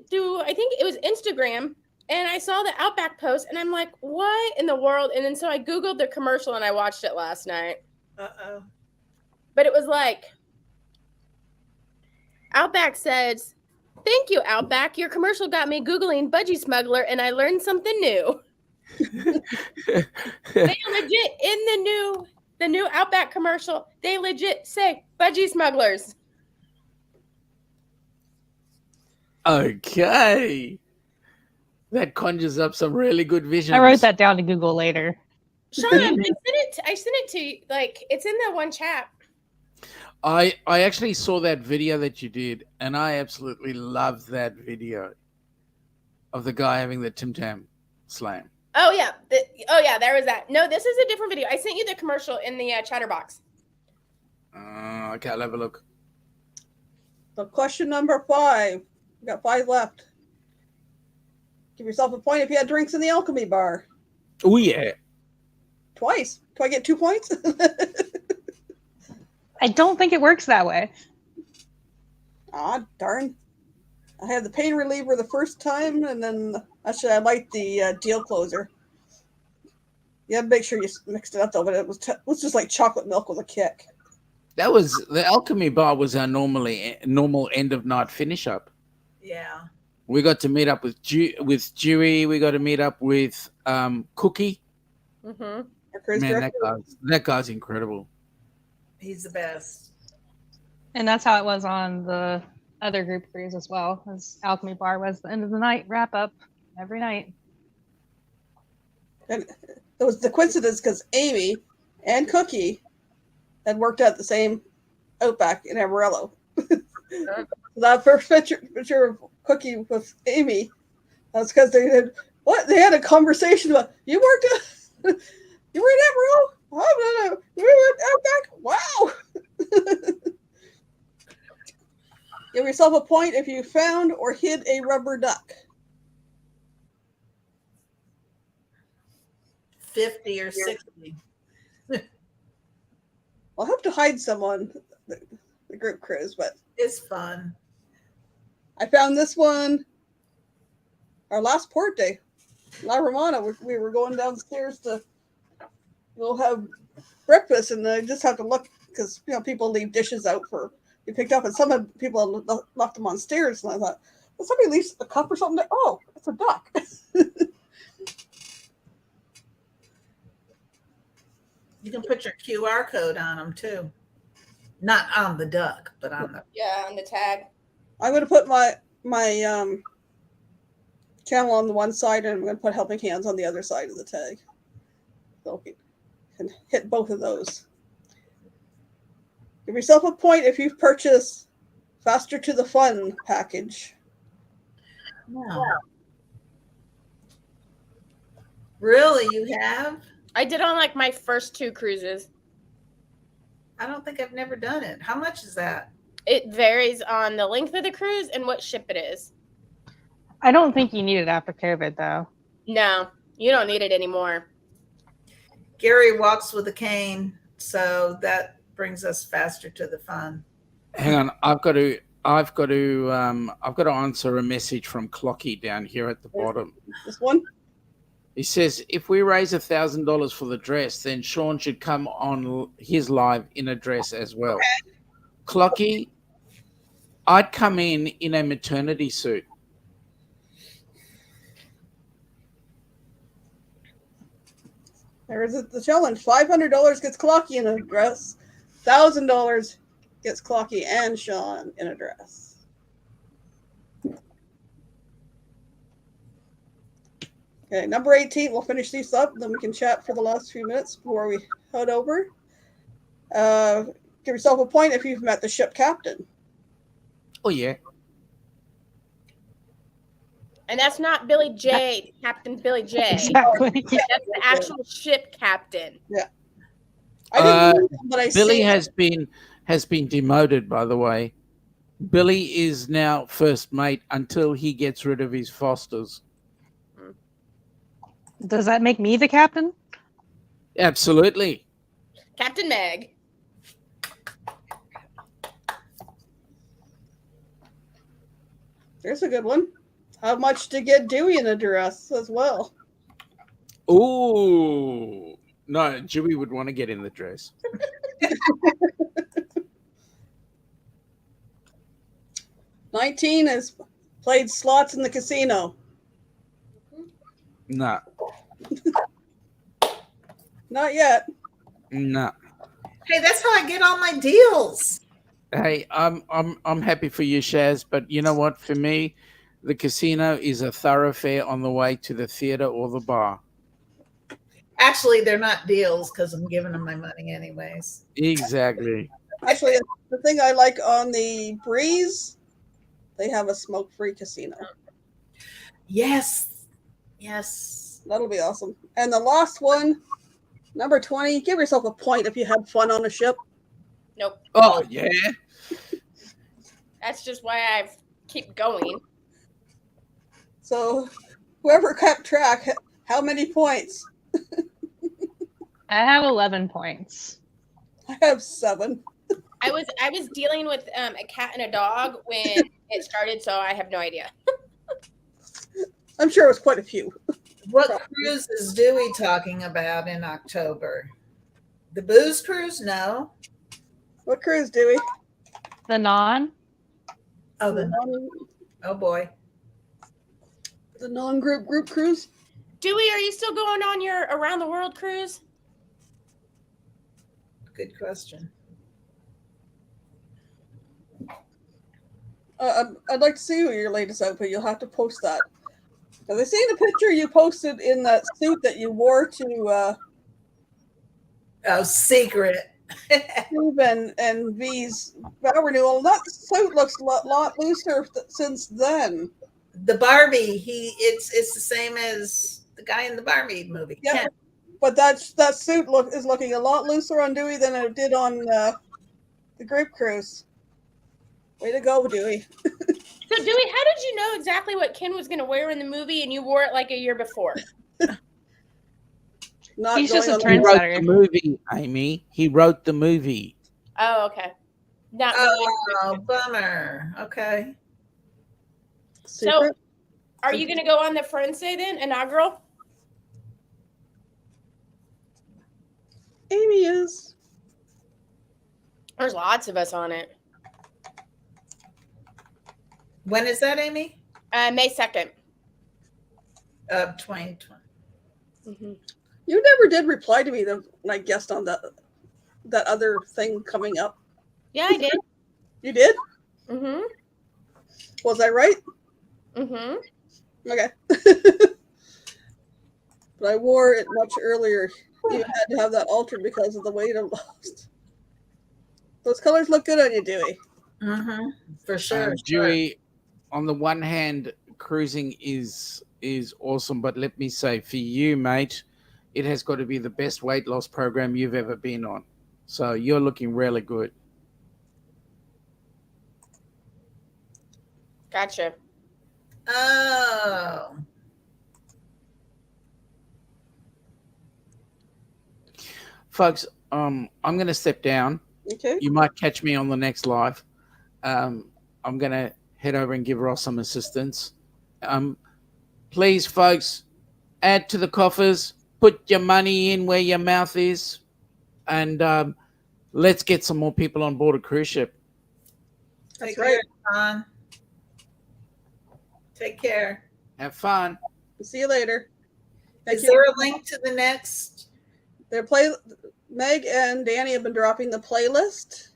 [SPEAKER 7] through I think it was Instagram, and I saw the Outback post, and I'm like, what in the world? And then so I Googled the commercial and I watched it last night.
[SPEAKER 5] Uh-oh.
[SPEAKER 7] But it was like, Outback says, "Thank you, Outback. Your commercial got me Googling budgie smuggler, and I learned something new." They legit, in the new Outback commercial, they legit say budgie smugglers.
[SPEAKER 4] Okay. That conjures up some really good visions.
[SPEAKER 6] I wrote that down to Google later.
[SPEAKER 7] Sean, I sent it to you. Like, it's in that one chat.
[SPEAKER 4] I actually saw that video that you did, and I absolutely loved that video of the guy having the Tim Tam slam.
[SPEAKER 7] Oh yeah, there was that. No, this is a different video. I sent you the commercial in the chatterbox.
[SPEAKER 4] Okay, I'll have a look.
[SPEAKER 3] So question number 5. We got 5 left. Give yourself a point if you had drinks in the Alchemy bar.
[SPEAKER 4] Oh yeah.
[SPEAKER 3] Twice. Do I get 2 points?
[SPEAKER 6] I don't think it works that way.
[SPEAKER 3] Ah, darn. I had the pain reliever the first time, and then actually I liked the deal closer. You have to make sure you mixed it up though, but it was just like chocolate milk with a kick.
[SPEAKER 4] That was the Alchemy bar was our normal end of night finish up.
[SPEAKER 5] Yeah.
[SPEAKER 4] We got to meet up with Dewey. We got to meet up with Cookie.
[SPEAKER 7] Mm-hmm.
[SPEAKER 3] Our cruise
[SPEAKER 4] Man,
[SPEAKER 3] director.
[SPEAKER 4] that guy's incredible.
[SPEAKER 5] He's the best.
[SPEAKER 6] And that's how it was on the other group cruise as well. As Alchemy Bar was the end of the night wrap up every night.
[SPEAKER 3] And it was the coincidence because Amy and Cookie had worked at the same Outback in Amarillo. That first picture of Cookie with Amy, that's because they had they had a conversation about you worked at you were in Amarillo. Oh, no, you were at Outback. Wow. Give yourself a point if you found or hid a rubber duck.
[SPEAKER 5] 50 or 60.
[SPEAKER 3] I'll have to hide someone the group cruise, but
[SPEAKER 5] It's fun.
[SPEAKER 3] I found this one our last port day. La Romana, we were going downstairs to go have breakfast, and I just have to look because people leave dishes out for be picked up, and some of people left them on stairs, and I thought, well, somebody leaves a cup or something there. Oh, it's a duck.
[SPEAKER 5] You can put your QR code on them too. Not on the duck, but on the.
[SPEAKER 7] Yeah, on the tag.
[SPEAKER 3] I'm going to put my channel on the one side, and I'm going to put Helping Hands on the other side of the tag. So you can hit both of those. Give yourself a point if you've purchased Faster to the Fun package.
[SPEAKER 5] No. Really, you have?
[SPEAKER 7] I did on like my first 2 cruises.
[SPEAKER 5] I don't think I've never done it. How much is that?
[SPEAKER 7] It varies on the length of the cruise and what ship it is.
[SPEAKER 6] I don't think you need it after COVID, though.
[SPEAKER 7] No, you don't need it anymore.
[SPEAKER 5] Gary walks with a cane, so that brings us faster to the fun.
[SPEAKER 4] Hang on, I've got to answer a message from Clocky down here at the bottom.
[SPEAKER 3] This one?
[SPEAKER 4] He says, if we raise $1,000 for the dress, then Sean should come on his live in a dress as well. Okay. Clocky, I'd come in a maternity suit.
[SPEAKER 3] There's the challenge. $500 gets Clocky in a dress. $1,000 gets Clocky and Sean in a dress. Okay, number 18. We'll finish these up, then we can chat for the last few minutes before we head over. Give yourself a point if you've met the ship captain.
[SPEAKER 4] Oh, yeah.
[SPEAKER 7] And that's not Billy J, Captain Billy J.
[SPEAKER 6] Exactly.
[SPEAKER 7] That's the actual ship captain.
[SPEAKER 3] Yeah. I didn't know, but I
[SPEAKER 4] Billy
[SPEAKER 3] see
[SPEAKER 4] has been demoted, by the way. Billy is now first mate until he gets rid of his Fosters.
[SPEAKER 6] Does that make me the captain?
[SPEAKER 4] Absolutely.
[SPEAKER 7] Captain Meg.
[SPEAKER 3] There's a good one. How much to get Dewey in a dress as well?
[SPEAKER 4] Ooh. No, Dewey would want to get in the dress.
[SPEAKER 3] 19 has played slots in the casino.
[SPEAKER 4] No.
[SPEAKER 3] Not yet.
[SPEAKER 4] No.
[SPEAKER 5] Hey, that's how I get all my deals.
[SPEAKER 4] Hey, I'm happy for you, Shaz, but you know what? For me, the casino is a thoroughfare on the way to the theater or the bar.
[SPEAKER 5] Actually, they're not deals because I'm giving them my money anyways.
[SPEAKER 4] Exactly.
[SPEAKER 3] Actually, the thing I like on the Breeze, they have a smoke-free casino.
[SPEAKER 5] Yes. Yes.
[SPEAKER 3] That'll be awesome. And the last one, number 20, give yourself a point if you had fun on a ship.
[SPEAKER 7] Nope.
[SPEAKER 4] Oh, yeah.
[SPEAKER 7] That's just why I keep going.
[SPEAKER 3] So whoever kept track, how many points?
[SPEAKER 6] I have 11 points.
[SPEAKER 3] I have 7.
[SPEAKER 7] I was dealing with a cat and a dog when it started, so I have no idea.
[SPEAKER 3] I'm sure it was quite a few.
[SPEAKER 5] What cruise is Dewey talking about in October? The booze cruise? No.
[SPEAKER 3] What cruise, Dewey?
[SPEAKER 6] The non?
[SPEAKER 5] Oh, oh boy.
[SPEAKER 3] The non-group group cruise?
[SPEAKER 7] Dewey, are you still going on your around the world cruise?
[SPEAKER 5] Good question.
[SPEAKER 3] I'd like to see your latest outfit. You'll have to post that. Have I seen the picture you posted in that suit that you wore to
[SPEAKER 5] Oh, secret.
[SPEAKER 3] Steve and V's vow renewal? That suit looks a lot looser since then.
[SPEAKER 5] The Barbie, it's the same as the guy in the Barbie movie.
[SPEAKER 3] Yeah,
[SPEAKER 5] Ken.
[SPEAKER 3] but that suit is looking a lot looser on Dewey than it did on the group cruise. Way to go, Dewey.
[SPEAKER 7] So, Dewey, how did you know exactly what Ken was going to wear in the movie and you wore it like a year before?
[SPEAKER 3] Not
[SPEAKER 6] He's just a
[SPEAKER 3] going on
[SPEAKER 4] He wrote
[SPEAKER 6] trendsetter.
[SPEAKER 4] the movie, Amy. He wrote the movie.
[SPEAKER 7] Oh, okay. Not
[SPEAKER 5] Oh, bummer. Okay.
[SPEAKER 3] secret.
[SPEAKER 7] Are you going to go on the Friends Day then, inaugural?
[SPEAKER 3] Amy is.
[SPEAKER 7] There's lots of us on it.
[SPEAKER 5] When is that, Amy?
[SPEAKER 7] May 2nd.
[SPEAKER 5] Of 2020.
[SPEAKER 7] Mm-hmm.
[SPEAKER 3] You never did reply to me when I guessed on that other thing coming up.
[SPEAKER 7] Yeah, I did.
[SPEAKER 3] You did?
[SPEAKER 7] Mm-hmm.
[SPEAKER 3] Was I right?
[SPEAKER 7] Mm-hmm.
[SPEAKER 3] Okay. But I wore it much earlier. You had to have that altered because of the weight I lost. Those colors look good on you, Dewey.
[SPEAKER 5] Mm-hmm. For sure.
[SPEAKER 4] Dewey, on the one hand, cruising is awesome, but let me say, for you, mate, it has got to be the best weight loss program you've ever been on. So you're looking really good.
[SPEAKER 7] Gotcha.
[SPEAKER 5] Oh.
[SPEAKER 4] Folks, I'm going to step down.
[SPEAKER 3] Okay.
[SPEAKER 4] You might catch me on the next live. I'm going to head over and give Ross some assistance. Please, folks, add to the coffers. Put your money in where your mouth is. And let's get some more people on board a cruise ship.
[SPEAKER 3] That's
[SPEAKER 5] Take
[SPEAKER 3] right.
[SPEAKER 5] care, Don. Take care.
[SPEAKER 4] Have fun.
[SPEAKER 3] See you later. Thank
[SPEAKER 5] Is
[SPEAKER 3] you.
[SPEAKER 5] there a link to the next?
[SPEAKER 3] Meg and Danny have been dropping the playlist.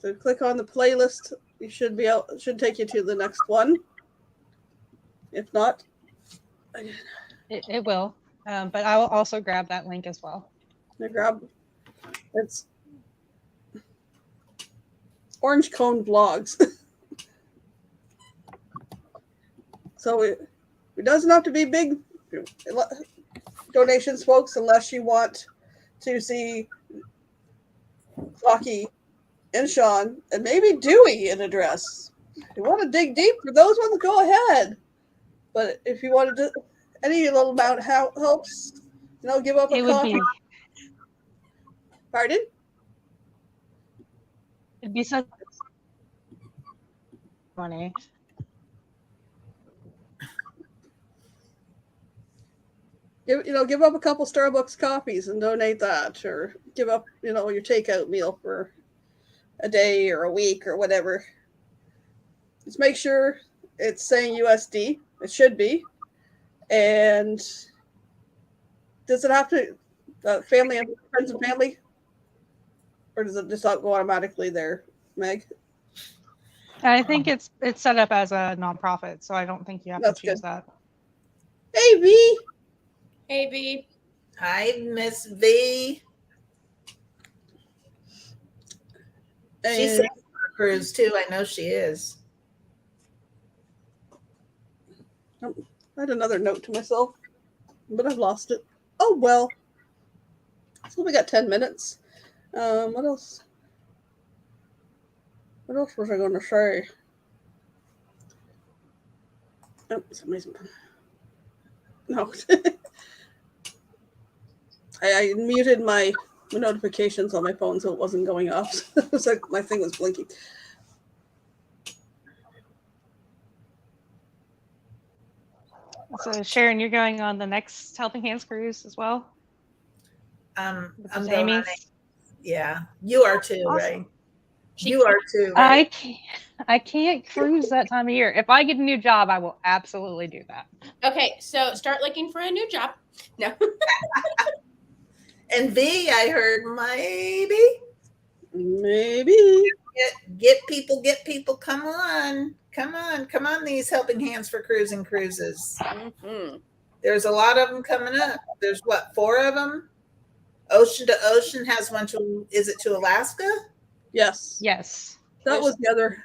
[SPEAKER 3] So click on the playlist. You should be out. Should take you to the next one. If not,
[SPEAKER 6] It will. But I will also grab that link as well.
[SPEAKER 3] grab. It's Orange Cone Blogs. So it doesn't have to be big donations, folks, unless you want to see Clocky and Sean and maybe Dewey in a dress. If you want to dig deep for those ones, go ahead. But if you want to do any little amount helps, give up a
[SPEAKER 6] It would
[SPEAKER 3] coffee.
[SPEAKER 6] be.
[SPEAKER 3] Pardon?
[SPEAKER 6] It'd be so funny.
[SPEAKER 3] Give up a couple Starbucks coffees and donate that, or give up, your takeout meal for a day or a week or whatever. Just make sure it's saying USD. It should be. And does it have to family and friends and family, or does it just not go automatically there, Meg?
[SPEAKER 6] I think it's set up as a nonprofit, so I don't think you have
[SPEAKER 3] That's
[SPEAKER 6] to choose
[SPEAKER 3] good.
[SPEAKER 6] that.
[SPEAKER 3] Hey, V.
[SPEAKER 7] Hey, B.
[SPEAKER 5] Hi, Miss V. She's
[SPEAKER 3] And
[SPEAKER 5] saving for a cruise too. I know she is.
[SPEAKER 3] I had another note to myself, but I've lost it. Oh, well. So we got 10 minutes. What else? What else was I going to say? Oh, somebody's... No. I muted my notifications on my phone so it wasn't going off. It was like my thing was blinking.
[SPEAKER 6] So Sharon, you're going on the next Helping Hands cruise as well?
[SPEAKER 5] I'm
[SPEAKER 6] This
[SPEAKER 5] going
[SPEAKER 6] is
[SPEAKER 5] on
[SPEAKER 6] Amy's?
[SPEAKER 5] it. Yeah, you are too,
[SPEAKER 6] Awesome.
[SPEAKER 5] right? You are too, right?
[SPEAKER 6] I can't cruise that time of year. If I get a new job, I will absolutely do that.
[SPEAKER 7] Okay, so start looking for a new job. No.
[SPEAKER 5] And V, I heard maybe
[SPEAKER 3] Maybe.
[SPEAKER 5] get Get people, get people. Come on. Come on. Come on, these helping hands for cruising cruises.
[SPEAKER 7] Mhm.
[SPEAKER 5] There's a lot of them coming up. There's what, 4 of them? Ocean to Ocean has one to, is it to Alaska?
[SPEAKER 3] Yes.
[SPEAKER 6] Yes.
[SPEAKER 3] That was the other.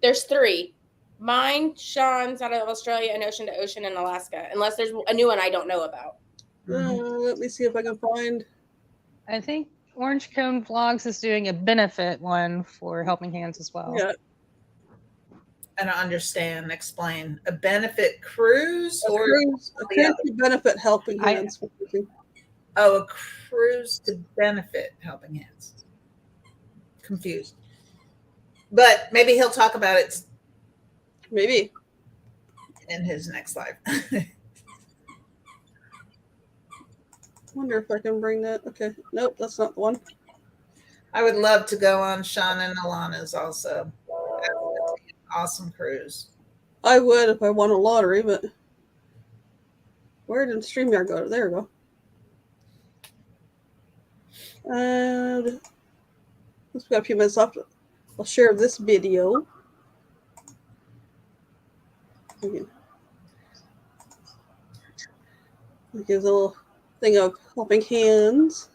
[SPEAKER 7] There's 3. Mine, Sean's out of Australia, and Ocean to Ocean in Alaska. Unless there's a new one I don't know about.
[SPEAKER 3] Let me see if I can find.
[SPEAKER 6] I think Orange Cone Vlogs is doing a benefit one for Helping Hands as well.
[SPEAKER 3] Yeah.
[SPEAKER 5] I don't understand. Explain. A benefit cruise
[SPEAKER 3] A
[SPEAKER 5] or
[SPEAKER 3] cruise to benefit helping
[SPEAKER 6] I-
[SPEAKER 3] hands. for cruising.
[SPEAKER 5] oh, a cruise to benefit helping hands. Confused. But maybe he'll talk about it
[SPEAKER 3] Maybe.
[SPEAKER 5] in his next live.
[SPEAKER 3] Wonder if I can bring that. Okay. Nope, that's not the one.
[SPEAKER 5] I would love to go on Sean and Alana's also. Awesome cruise.
[SPEAKER 3] I would if I won a lottery, but where did StreamYard go? There we go. And we've got a few minutes left. I'll share this video. Okay. It gives a little thing of helping hands.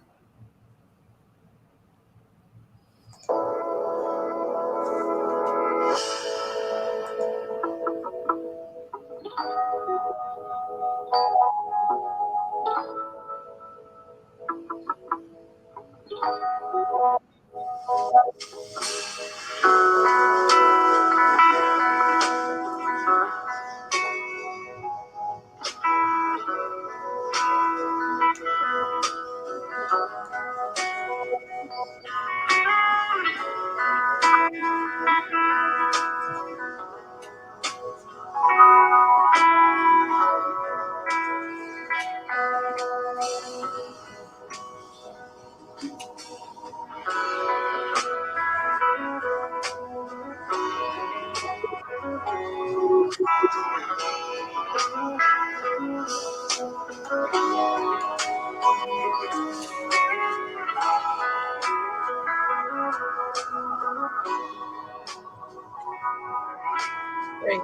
[SPEAKER 5] Great.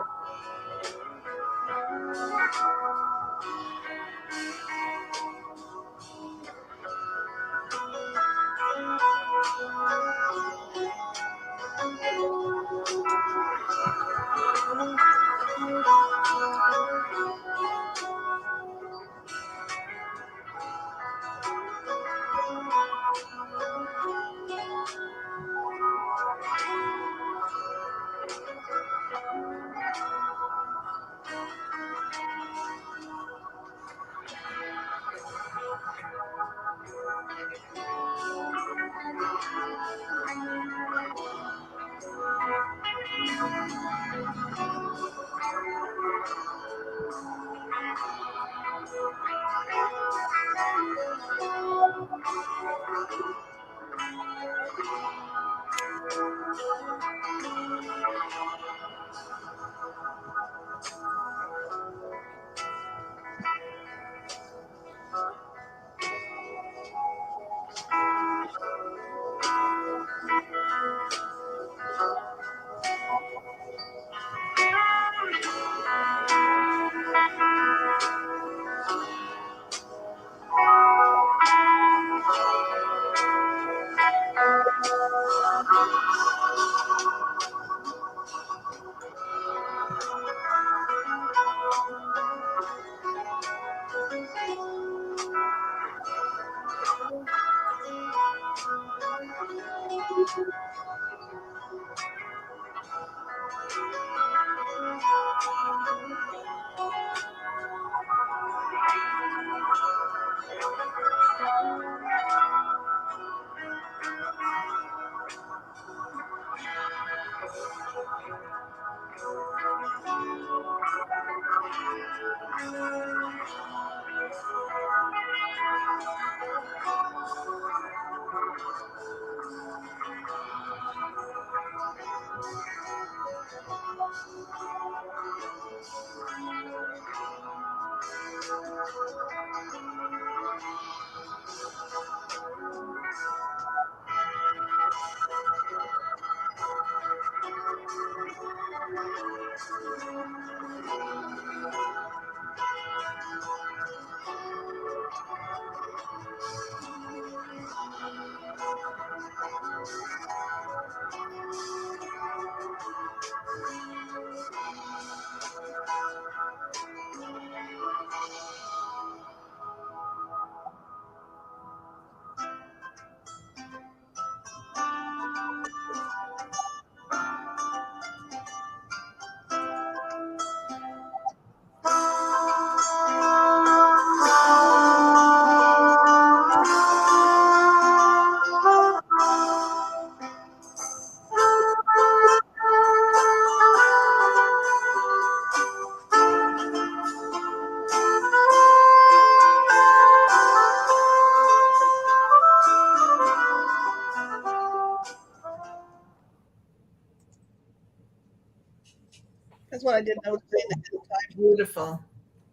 [SPEAKER 3] That's what I did notice at the time.
[SPEAKER 5] Beautiful.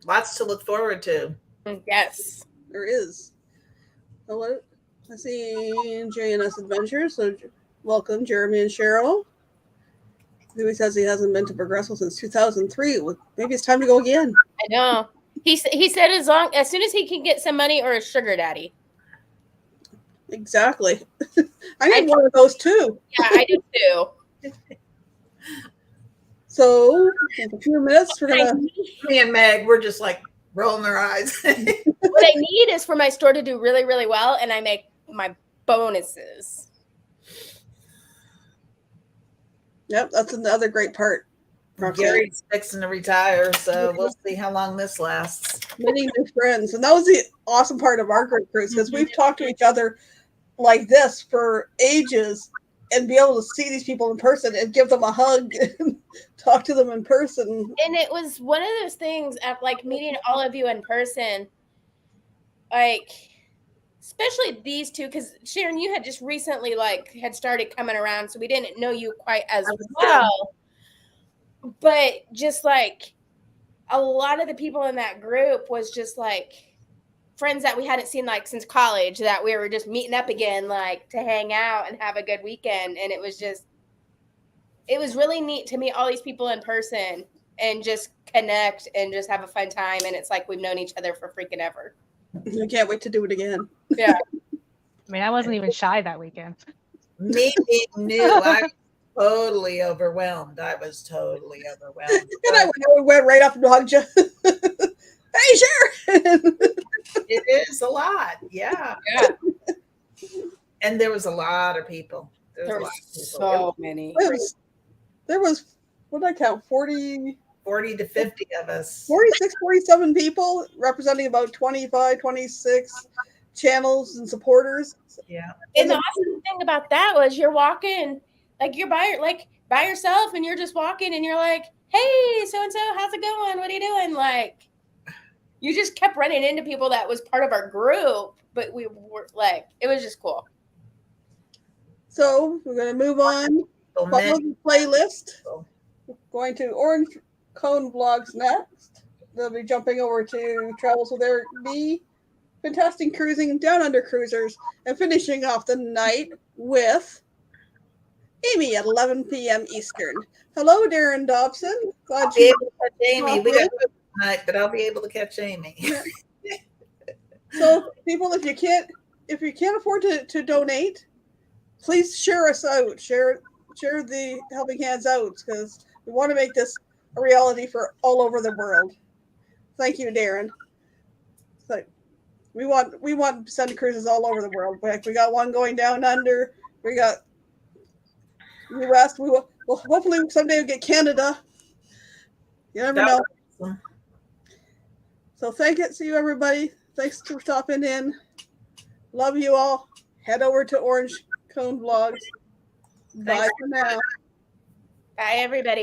[SPEAKER 5] Lots to look forward to.
[SPEAKER 7] Yes.
[SPEAKER 3] There is. So what? I see JNS Adventures. So welcome, Jeremy and Cheryl. He says he hasn't been to Progresso since 2003. Well, maybe it's time to go again.
[SPEAKER 7] I know. He said as soon as he can get some money or a sugar daddy.
[SPEAKER 3] Exactly. I need one of those too.
[SPEAKER 7] Yeah, I do too.
[SPEAKER 3] So in a few minutes, we're gonna.
[SPEAKER 5] Me and Meg, we're just like rolling our eyes.
[SPEAKER 7] What I need is for my store to do really, really well, and I make my bonuses.
[SPEAKER 3] Yep, that's another great part.
[SPEAKER 5] Gary's fixing to retire, so we'll see how long this lasts.
[SPEAKER 3] Meeting new friends, and that was the awesome part of our group cruise because we've talked to each other like this for ages, and be able to see these people in person and give them a hug and talk to them in person.
[SPEAKER 7] And it was one of those things of like meeting all of you in person, like especially these two, because Sharon, you had just recently had started coming around, so we didn't know you quite as well. But just like a lot of the people in that group was just like friends that we hadn't seen like since college, that we were just meeting up again, like to hang out and have a good weekend. And it was really neat to meet all these people in person and just connect and just have a fun time. And it's like we've known each other for freaking ever.
[SPEAKER 3] I can't wait to do it again.
[SPEAKER 7] Yeah.
[SPEAKER 6] I mean, I wasn't even shy that weekend.
[SPEAKER 5] Me being new, I was totally overwhelmed. I was totally overwhelmed.
[SPEAKER 3] And I went right up and hugged you. Hey, Sharon!
[SPEAKER 5] It is a lot. Yeah.
[SPEAKER 7] Yeah.
[SPEAKER 5] And there was a lot of people.
[SPEAKER 7] There were so many.
[SPEAKER 3] There was, what did I count? 40
[SPEAKER 5] to 50 of us.
[SPEAKER 3] 46, 47 people representing about 25, 26 channels and supporters.
[SPEAKER 5] Yeah.
[SPEAKER 7] And the awesome thing about that was you're walking, like you're by yourself, and you're just walking and you're like, hey, so-and-so, how's it going? What are you doing? Like, you just kept running into people that was part of our group, but we were like, it was just cool.
[SPEAKER 3] So we're going to move on. Follow the playlist. Going to Orange Cone Vlogs next. They'll be jumping over to Travels with Eric B, Fantastic Cruising, Down Under Cruisers, and finishing off the night with Amy at 11 p.m. Eastern. Hello, Darren Dobson. Glad
[SPEAKER 5] I'll be able to catch Amy. We got to do it tonight, but I'll be able to catch Amy.
[SPEAKER 3] So, people, if you can't afford to donate, please share us out. Share the Helping Hands out, because we want to make this a reality for all over the world. Thank you, Darren. So we want send cruises all over the world. We got one going down under. We got U.S. We will hopefully someday we'll get Canada. You never know.
[SPEAKER 5] Awesome.
[SPEAKER 3] So thank you. See you, everybody. Thanks for stopping in. Love you all. Head over to Orange Cone Vlogs. Bye for now.
[SPEAKER 7] Bye, everybody.